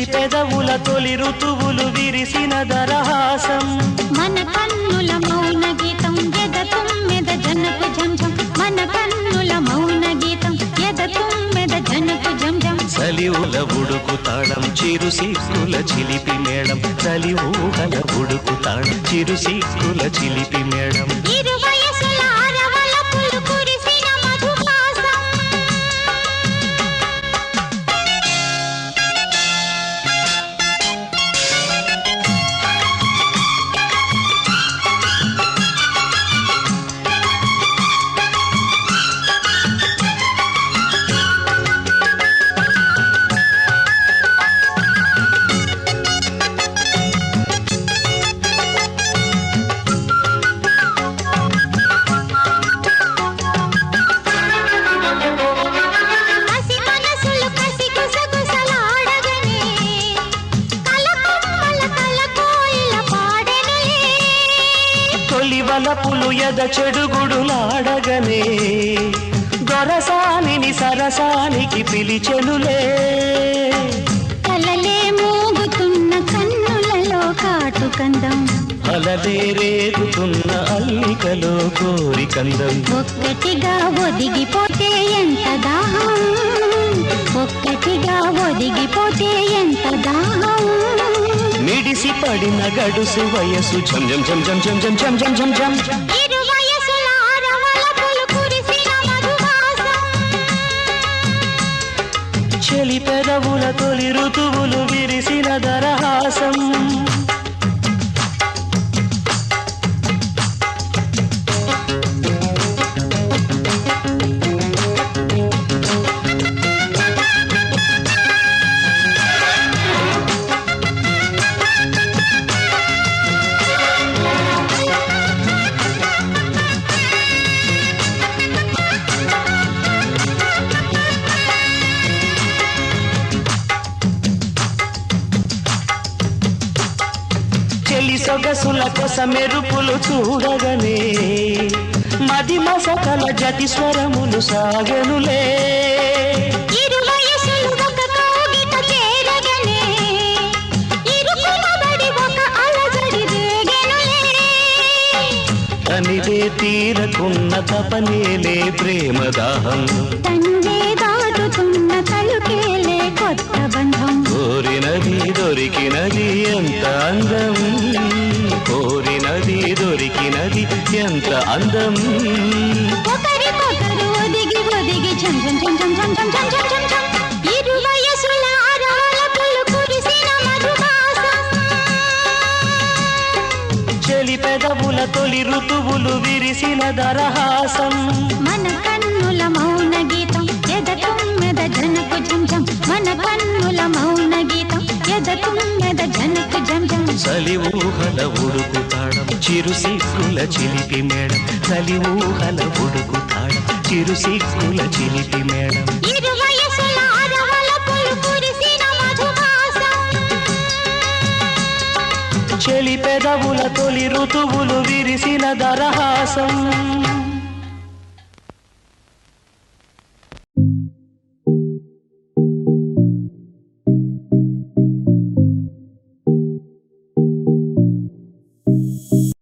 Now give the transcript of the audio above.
చెలి పెదవుల తొలి ఋతువులు విరిసిన దరహాసం మన కన్నుల మౌన గీతం ఎద తుమ్మెద జనకు జంజం మన కన్నుల మౌన గీతం ఎద తుమ్మెద జనకు జంజం చలివుల ఉడుకు తాళం చిరు సిక్కుల చిలిపి మేళం చలివుల ఉడుకు తాళం చిరు సిక్కుల చిలిపి మేళం వలపులు ఎద చెడుగుడులాడగనే దొరసానిని సరసానికి పిలిచెనులే కలలే మోగుతున్న కన్నులలో కాటుకందం అలలే రేగుతున్న అల్లికలో కోరికందం ఒక్కటిగా ఒదిగిపోతే ఎంత దాహం ఒక్కటిగా ఒదిగిపోతే ఎంత దాహం మిడిసి పడిన గడుసు వయసు ఝం ఝం ఝం ఝం ఝం ఝం ఝం ఝం ఝం ఝం ఇరు వయసుల ఆరవలపులు కురిసిన మధువాసం చెలి పెదవుల తొలి ఋతువులు విరిసిన దరహాసం చెలి సొగసుల కొస మెరుపులు చూడగనే మది మసకల జతి స్వరములు సాగనులే ఇరు వయసులు ఒక కౌగిట చేరగనే ఇరుకుమబడి ఒక అలజడి రేగెనులే తనివే తీరకున్న తపనేలే ప్రేమ దాహం తండే దాటుతున్న తలుకేలే కొత్త బంధం కోరినది దొరికినది ఎంత అందం కోరినది దొరికినది ఎంత అందం ఒకరికొకరు ఒదిగి ఒదిగి ఝం ఝం ఝం ఝం ఝం ఝం ఝం ఝం ఝం ఝం ఇరు వయసుల ఆరవలపులు కురిసిన మధువాసం చెలి పెదవుల తొలి ఋతువులు విరిసిన దరహాసం మన కన్నుల మౌన గీతం ఎద తుమ్మెద జనకు జం జం మన కన్నుల మౌన గీతం ఎద తుమ్మెద జనకు జం జం చలి ఊహల ఉడుకు తాళం చిరు సిక్కుల చిలిపి మేళం చలి ఊహల ఉడుకు తాళం చిరు సిక్కుల చిలిపి మేళం ఇరు వయసుల ఆరవలపులు కురిసిన మధువాసం చెలి పెదవుల తొలి ఋతువులు విరిసిన దరహాసం